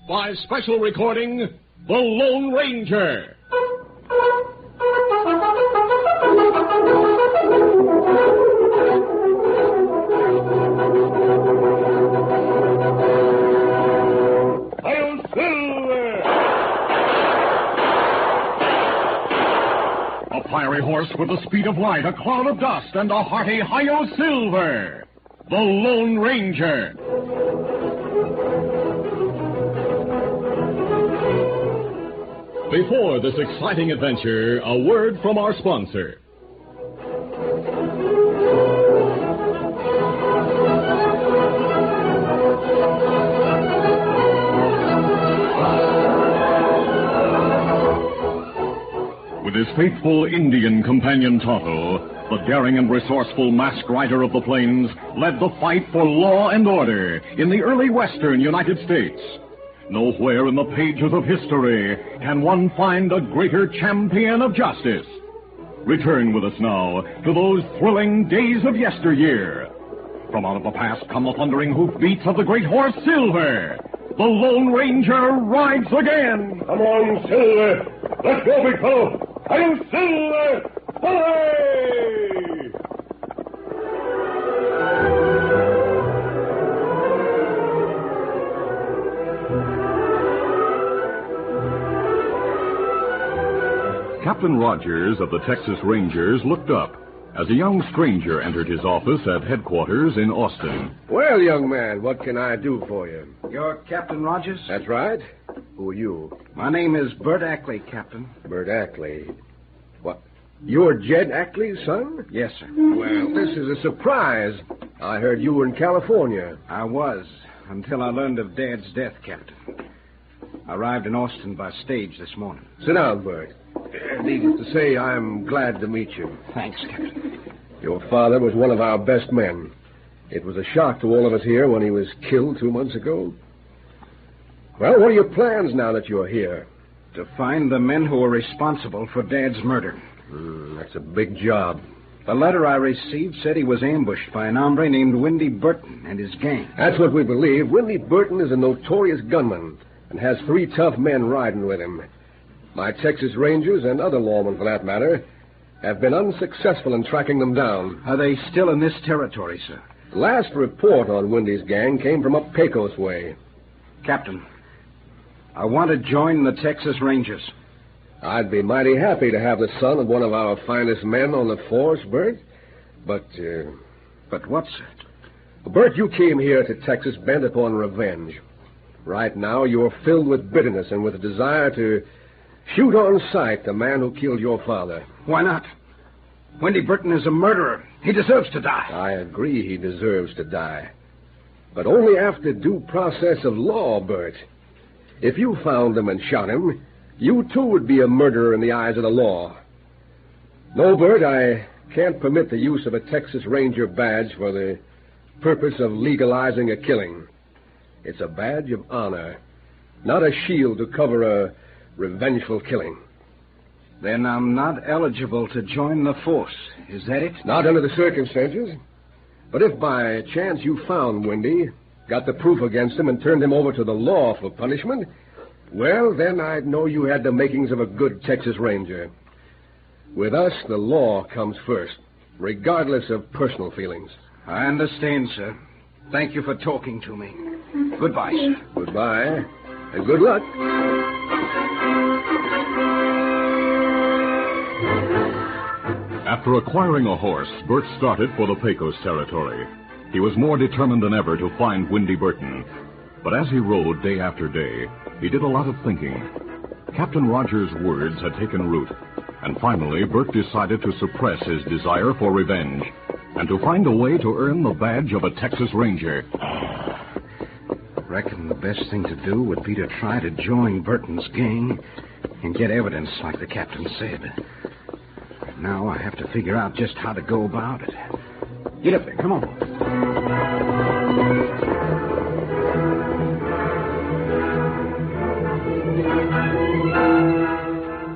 by special recording, The Lone Ranger. A fiery horse with the speed of light, a cloud of dust, and a hearty Hi-Yo Silver. The Lone Ranger. Before this exciting adventure, a word from our sponsor. With his faithful Indian companion Tonto, the daring and resourceful masked rider of the plains led the fight for law and order in the early western United States. Nowhere in the pages of history can one find a greater champion of justice. Return with us now to those thrilling days of yesteryear. From out of the past come the thundering hoofbeats of the great horse Silver. The Lone Ranger rides again. Come on, Silver. Let's go, big fellow. I'm Silver. Hooray! Captain Rogers of the Texas Rangers looked up as a young stranger entered his office at headquarters in Austin. Well, young man, what can I do for you? You're Captain Rogers? That's right. Who are you? My name is Bert Ackley, Captain. Bert Ackley. What? You're Jed Ackley's son? Yes, sir. Well, this is a surprise. I heard you were in California. I was, until I learned of Dad's death, Captain. I arrived in Austin by stage this morning. Sit down, Bert. Needless to say, I'm glad to meet you. Thanks, Captain. Your father was one of our best men. It was a shock to all of us here when he was killed 2 months ago. Well, what are your plans now that you're here? To find the men who were responsible for Dad's murder. That's a big job. The letter I received said he was ambushed by an hombre named Windy Burton and his gang. That's what we believe. Windy Burton is a notorious gunman and has 3 tough men riding with him. My Texas Rangers, and other lawmen for that matter, have been unsuccessful in tracking them down. Are they still in this territory, sir? The last report on Windy's gang came from up Pecos way. Captain, I want to join the Texas Rangers. I'd be mighty happy to have the son of one of our finest men on the force, Bert. But what, sir? Bert, you came here to Texas bent upon revenge. Right now, you're filled with bitterness and with a desire to shoot on sight the man who killed your father. Why not? Windy Burton is a murderer. He deserves to die. I agree he deserves to die. But only after due process of law, Bert. If you found him and shot him, you too would be a murderer in the eyes of the law. No, Bert, I can't permit the use of a Texas Ranger badge for the purpose of legalizing a killing. It's a badge of honor, not a shield to cover a revengeful killing. Then I'm not eligible to join the force. Is that it? Not under the circumstances. But if by chance you found Windy, got the proof against him, and turned him over to the law for punishment, well, then I'd know you had the makings of a good Texas Ranger. With us, the law comes first, regardless of personal feelings. I understand, sir. Thank you for talking to me. Goodbye, sir. Goodbye, and good luck. After acquiring a horse, Bert started for the Pecos territory. He was more determined than ever to find Windy Burton. But as he rode day after day, he did a lot of thinking. Captain Rogers' words had taken root, and finally Bert decided to suppress his desire for revenge and to find a way to earn the badge of a Texas Ranger. Reckon the best thing to do would be to try to join Burton's gang and get evidence like the captain said. Now I have to figure out just how to go about it. Get up there, come on.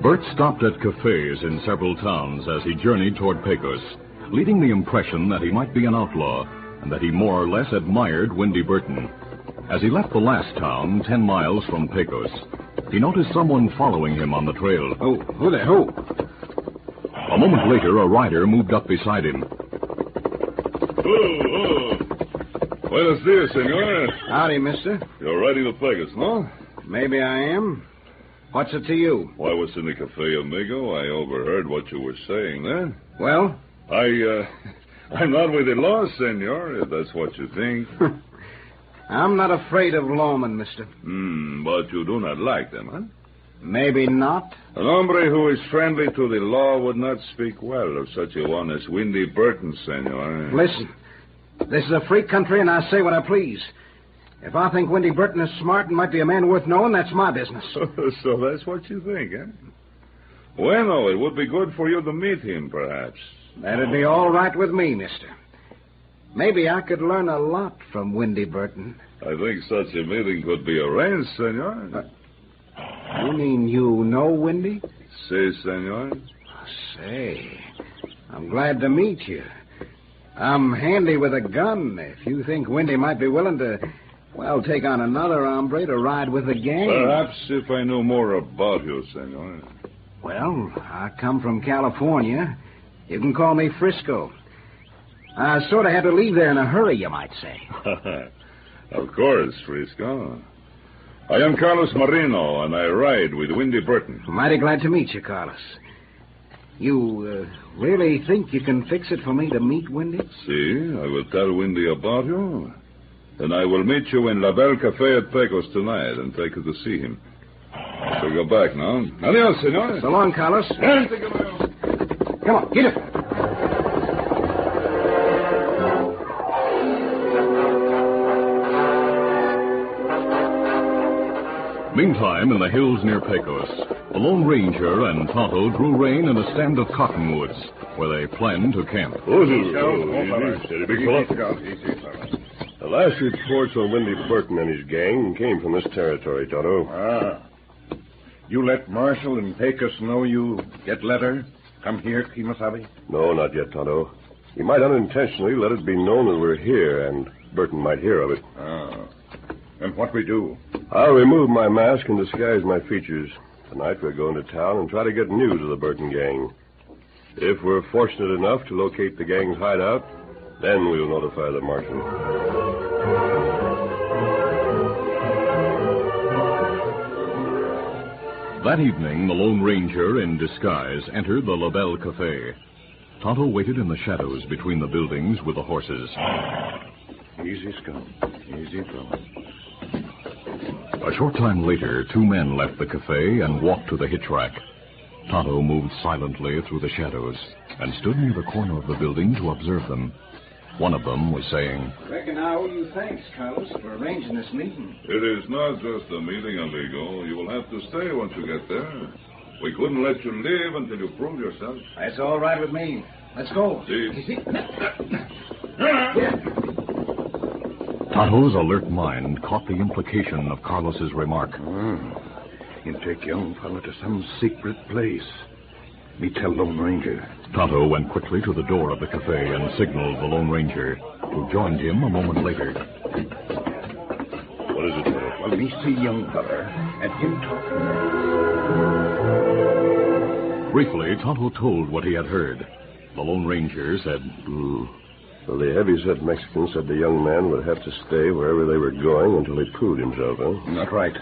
Bert stopped at cafes in several towns as he journeyed toward Pecos, leaving the impression that he might be an outlaw and that he more or less admired Windy Burton. As he left the last town, 10 miles from Pecos, he noticed someone following him on the trail. Oh, who there? Who? A moment later, a rider moved up beside him. Oh. Buenos dias, senor. Howdy, mister. You're riding to Pecos, no? Maybe I am. What's it to you? Well, I was in the cafe, amigo. I overheard what you were saying there. Well? I'm not with the law, senor, if that's what you think. I'm not afraid of lawmen, mister. But you do not like them, huh? Maybe not. An hombre who is friendly to the law would not speak well of such a one as Windy Burton, senor. Listen, this is a free country, and I say what I please. If I think Windy Burton is smart and might be a man worth knowing, that's my business. So that's what you think, eh? Bueno, it would be good for you to meet him, perhaps. That'd be all right with me, mister. Maybe I could learn a lot from Windy Burton. I think such a meeting could be arranged, senor. You mean you know Windy? Si, senor. Say, I'm glad to meet you. I'm handy with a gun. If you think Windy might be willing to, well, take on another hombre to ride with the gang. Perhaps if I knew more about you, senor. Well, I come from California. You can call me Frisco. I sort of had to leave there in a hurry, you might say. Of course, Frisco. I am Carlos Marino, and I ride with Windy Burton. Mighty glad to meet you, Carlos. You really think you can fix it for me to meet Windy? See, I will tell Windy about you. Then I will meet you in La Belle Cafe at Pecos tonight and take you to see him. So go back now. Adios, senor. So long, Carlos. Come on, get it. Meantime, in the hills near Pecos, the Lone Ranger and Tonto drew rein in a stand of cottonwoods, where they planned to camp. Steady, big fella. The last reports on Windy Burton and his gang came from this territory, Tonto. You let Marshal and Pecos know you get letter? Come here, Kimasabi? No, not yet, Tonto. He might unintentionally let it be known that we're here, and Burton might hear of it. And what we do? I'll remove my mask and disguise my features. Tonight we're going to town and try to get news of the Burton gang. If we're fortunate enough to locate the gang's hideout, then we'll notify the marshal. That evening, the Lone Ranger, in disguise, entered the La Belle Cafe. Tonto waited in the shadows between the buildings with the horses. Easy, Scum. Easy, fella. A short time later, 2 men left the cafe and walked to the hitch rack. Tonto moved silently through the shadows and stood near the corner of the building to observe them. One of them was saying, Reckon I owe you thanks, Carlos, for arranging this meeting. It is not just a meeting, amigo. You will have to stay once you get there. We couldn't let you live until you prove yourself. That's all right with me. Let's go. See? Tonto's alert mind caught the implication of Carlos's remark. You take young fella to some secret place. Me tell Lone Ranger. Tonto went quickly to the door of the cafe and signaled the Lone Ranger, who joined him a moment later. What is it, Tonto? Well, me see young fella and him talking. Briefly, Tonto told what he had heard. The Lone Ranger said, Well, the heavy-set Mexican said the young man would have to stay wherever they were going until he proved himself, huh? Not right.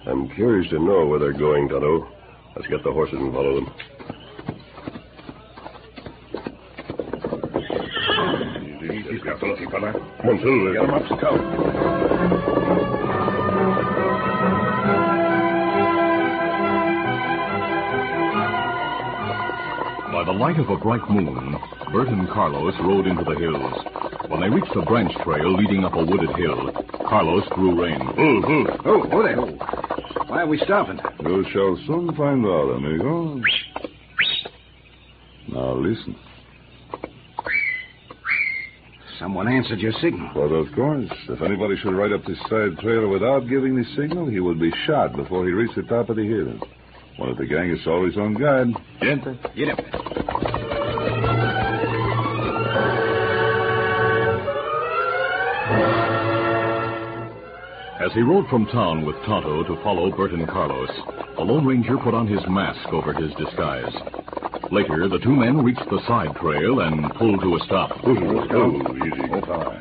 I'm curious to know where they're going, Tonto. Let's get the horses and follow them. Easy, fella. Come on, Silver. Get him up, Scout. By the light of a bright moon, Bert and Carlos rode into the hills. When they reached a branch trail leading up a wooded hill, Carlos drew rein. Oh, there. Why are we stopping? You shall soon find out, amigo. Now listen. Someone answered your signal. But of course, if anybody should ride up this side trail without giving the signal, he would be shot before he reached the top of the hill. One of the gang is always on guard. Gente. Get him. As he rode from town with Tonto to follow Bert and Carlos, the Lone Ranger put on his mask over his disguise. Later, the two men reached the side trail and pulled to a stop. Let's go. Easy. Oh, fella.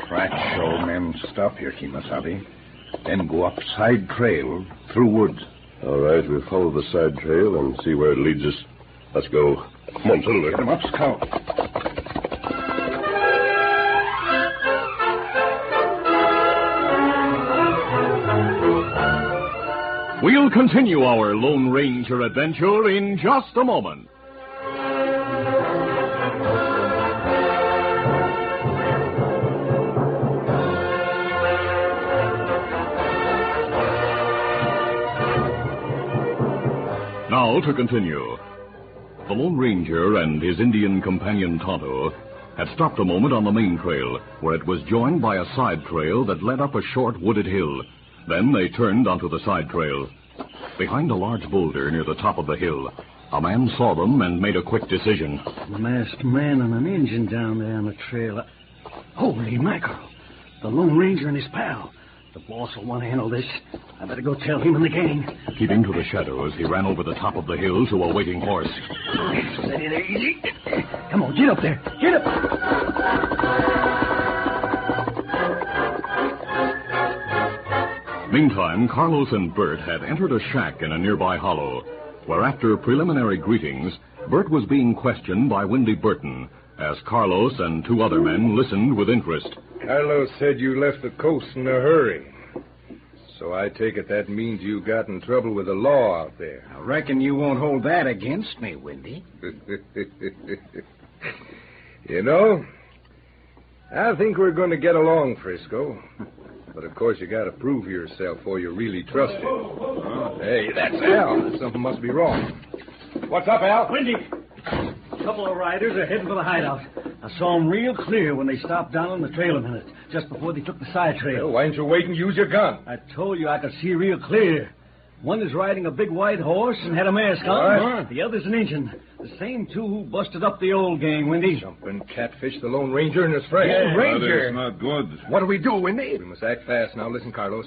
Track show men stop here, Kimasabi. Then go up side trail through woods. All right, we'll follow the side trail and see where it leads us. Let's go. Come on, Silver. Get him up, Scout. We'll continue our Lone Ranger adventure in just a moment. Now to continue. The Lone Ranger and his Indian companion Tonto had stopped a moment on the main trail, where it was joined by a side trail that led up a short wooded hill. Then they turned onto the side trail. Behind a large boulder near the top of the hill, a man saw them and made a quick decision. A masked man and an Indian down there on the trail. Holy mackerel. The Lone Ranger and his pal. The boss will want to handle this. I better go tell him and the gang. Keeping to the shadows, he ran over the top of the hill to a waiting horse. Steady there, easy. Come on, get up there. Get up. Meantime, Carlos and Bert had entered a shack in a nearby hollow, where after preliminary greetings, Bert was being questioned by Windy Burton, as Carlos and two other men listened with interest. Carlos said you left the coast in a hurry. So I take it that means you got in trouble with the law out there. I reckon you won't hold that against me, Windy. You know, I think we're going to get along, Frisco. But, of course, you got to prove yourself before you really trust him. Hey, that's Al. Something must be wrong. What's up, Al? Windy. A couple of riders are heading for the hideout. I saw them real clear when they stopped down on the trail a minute, just before they took the side trail. Well, why didn't you wait and use your gun? I told you I could see real clear. One is riding a big white horse and had a mask on. What? The other's an Injun. The same two who busted up the old gang, Windy. Jumping catfish the Lone Ranger and his friend. Yeah, Ranger? That is not good. What do we do, Windy? We must act fast now. Listen, Carlos.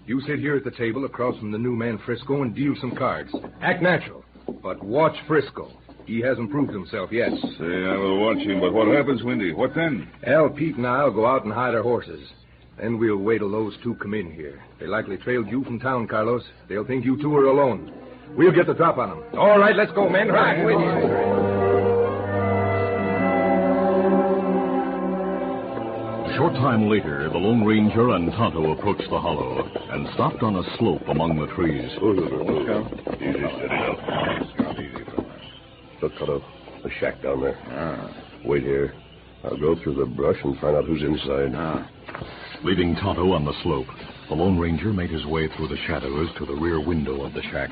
You sit here at the table across from the new man Frisco and deal some cards. Act natural. But watch Frisco. He hasn't proved himself yet. Say, I will watch him, but what happens, Windy? What then? Al, Pete, and I'll go out and hide our horses. Then we'll wait till those two come in here. They likely trailed you from town, Carlos. They'll think you two are alone. We'll get the drop on them. All right, let's go, men. Right. With you. A short time later, the Lone Ranger and Tonto approached the hollow and stopped on a slope among the trees. Easy, steady now. Look, Tonto, a shack down there. Wait here. I'll go through the brush and find out who's inside. Leaving Tonto on the slope, the Lone Ranger made his way through the shadows to the rear window of the shack.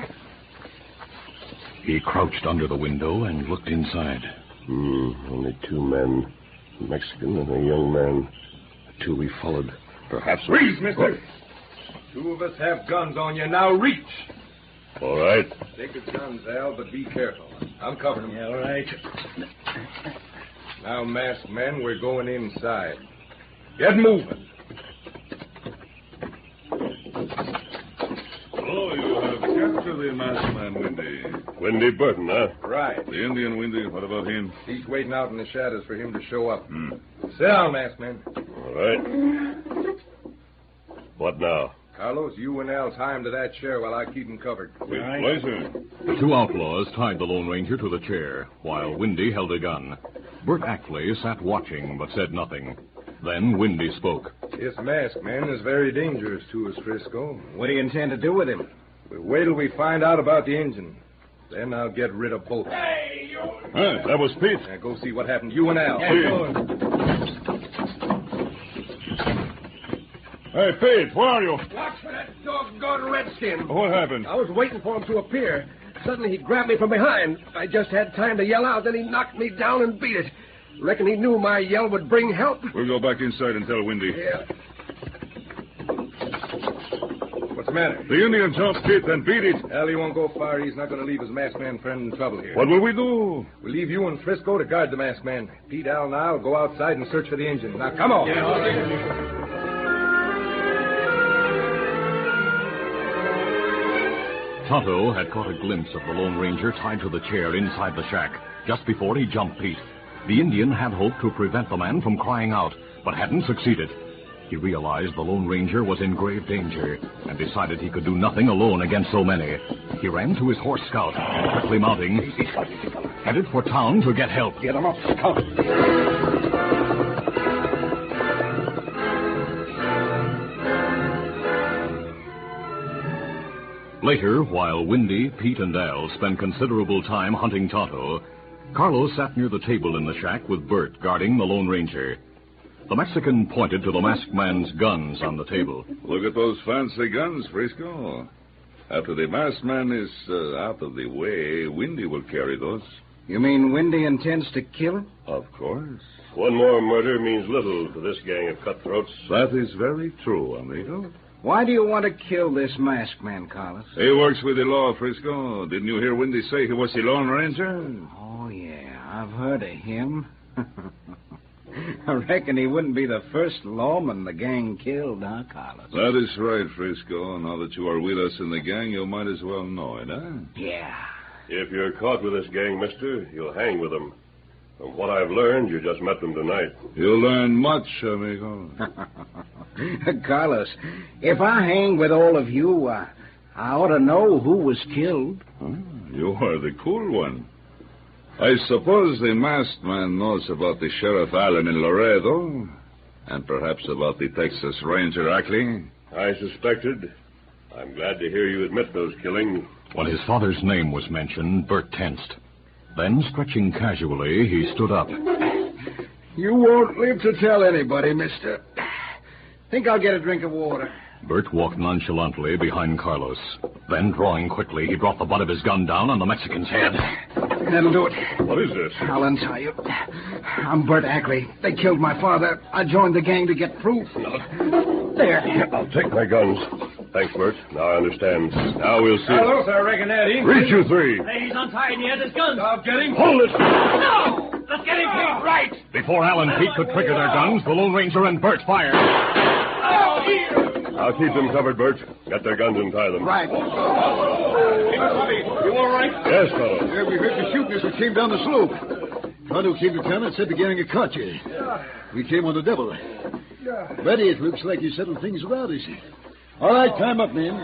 He crouched under the window and looked inside. Only two men, a Mexican and a young man. The two we followed. Perhaps... Freeze, mister! Two of us have guns on you. Now reach! All right. Take your guns, Al, but be careful. I'm covering them. Yeah, all right. Now, masked men, we're going inside. Get moving. Oh, you have captured the masked man, Windy. Windy Burton, huh? Right. The Indian, Windy, what about him? He's waiting out in the shadows for him to show up. Sit down, masked man. All right. What now? Carlos, you and Al tie him to that chair while I keep him covered. With pleasure. The two outlaws tied the Lone Ranger to the chair, while Windy held a gun. Bert Ackley sat watching, but said nothing. Then Windy spoke. This masked man is very dangerous to us, Frisco. What do you intend to do with him? We'll wait till we find out about the engine. Then I'll get rid of both. Hey, that was Pete. Now go see what happened. You and Al. Hey, Pete, where are you? Watch for that doggone redskin. What happened? I was waiting for him to appear. Suddenly he grabbed me from behind. I just had time to yell out, then he knocked me down and beat it. Reckon he knew my yell would bring help. We'll go back inside and tell Windy. Yeah. What's the matter? The Indian jumped Pete and beat it. Al, he won't go far. He's not going to leave his masked man friend in trouble here. What will we do? We'll leave you and Frisco to guard the masked man. Pete, Al, and I'll go outside and search for the engine. Now, come on. Tonto had caught a glimpse of the Lone Ranger tied to the chair inside the shack just before he jumped Pete. The Indian had hoped to prevent the man from crying out, but hadn't succeeded. He realized the Lone Ranger was in grave danger and decided he could do nothing alone against so many. He ran to his horse Scout and, quickly mounting, headed for town to get help. Get him up, Scout. Later, while Windy, Pete, and Al spent considerable time hunting Tonto, Carlos sat near the table in the shack with Bert guarding the Lone Ranger. The Mexican pointed to the masked man's guns on the table. Look at those fancy guns, Frisco. After the masked man is out of the way, Windy will carry those. You mean Windy intends to kill him? Of course. One more murder means little to this gang of cutthroats. That is very true, amigo. Why do you want to kill this masked man, Carlos? He works with the law, Frisco. Didn't you hear Windy say he was the Lone Ranger? Oh, yeah, I've heard of him. I reckon he wouldn't be the first lawman the gang killed, huh, Carlos? That is right, Frisco. Now that you are with us in the gang, you might as well know it, huh? Yeah. If you're caught with this gang, mister, you'll hang with them. From what I've learned, you just met them tonight. You'll learn much, amigo. Carlos, if I hang with all of you, I ought to know who was killed. You are the cool one. I suppose the masked man knows about the Sheriff Allen in Laredo, and perhaps about the Texas Ranger Ackley. I suspected. I'm glad to hear you admit those killings. When his father's name was mentioned, Bert tensed. Then, stretching casually, he stood up. You won't live to tell anybody, mister. Think I'll get a drink of water. Bert walked nonchalantly behind Carlos. Then, drawing quickly, he brought the butt of his gun down on the Mexican's head. That'll do it. What is this? I'll untie you. I'm Bert Ackley. They killed my father. I joined the gang to get proof. There. I'll take my guns. Thanks, Bert. Now I understand. Now we'll see. Carlos, I reckon Eddie. Reach, you three. Hey, he's untied and he has his guns. I'll get him. Hold it. No! Let's get him, Pete. Right. Before Al and Pete could trigger their guns, the Lone Ranger and Bert fired. Oh, here. I'll keep them covered, Bert. Get their guns and tie them. Right. You all right? Yes, fellow. Yeah, we heard the shooting as we came down the slope. Tonto came to town and said the gang had caught you. We came on the double. Betty, it looks like you settled things about us. All right, time up, men.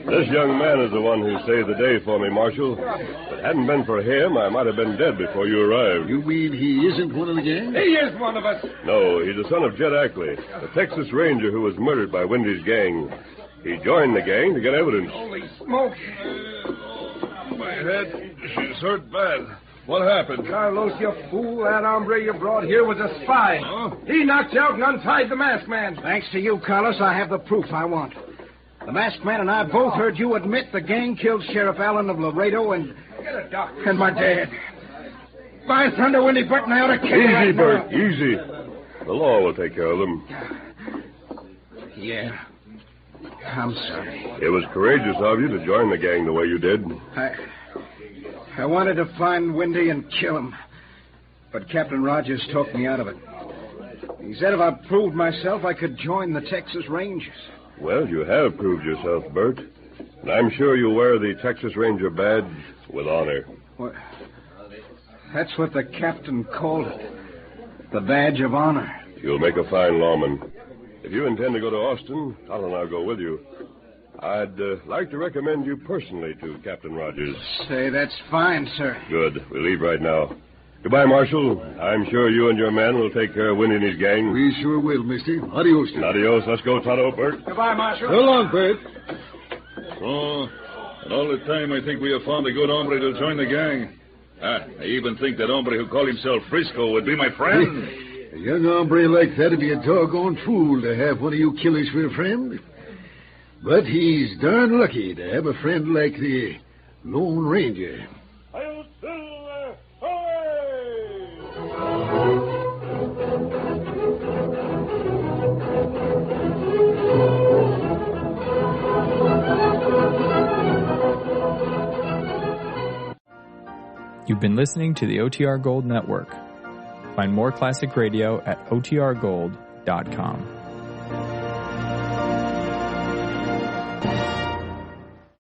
This young man is the one who saved the day for me, Marshal. If it hadn't been for him, I might have been dead before you arrived. You mean he isn't one of the gang? He is one of us. No, he's the son of Jed Ackley, the Texas Ranger who was murdered by Windy's gang. He joined the gang to get evidence. Holy smoke. My head, she's hurt bad. What happened? Carlos, you fool. That hombre you brought here was a spy. Huh? He knocked you out and untied the masked man. Thanks to you, Carlos, I have the proof I want. The masked man and I both heard you admit the gang killed Sheriff Allen of Laredo and my dad. By thunder, Windy Burton, I ought to kill you Easy, right Bert, now. easy. The law will take care of them. Yeah. I'm sorry. It was courageous of you to join the gang the way you did. I wanted to find Windy and kill him. But Captain Rogers talked me out of it. He said if I proved myself, I could join the Texas Rangers. Well, you have proved yourself, Bert. And I'm sure you'll wear the Texas Ranger badge with honor. What? That's what the captain called it. The badge of honor. You'll make a fine lawman. If you intend to go to Austin, I'll and I'll go with you. I'd like to recommend you personally to Captain Rogers. Say, that's fine, sir. Good. We'll leave right now. Goodbye, Marshal. I'm sure you and your men will take care of Windy and his gang. We sure will, mister. Adios. Adios. Let's go, Tonto, Bert. Goodbye, Marshal. So long, Bert. Oh, and all the time I think we have found a good hombre to join the gang. I even think that hombre who called himself Frisco would be my friend. A young hombre like that'd be a doggone fool to have one of you killers for a friend. But he's darn lucky to have a friend like the Lone Ranger. You've been listening to the OTR Gold Network. Find more classic radio at otrgold.com.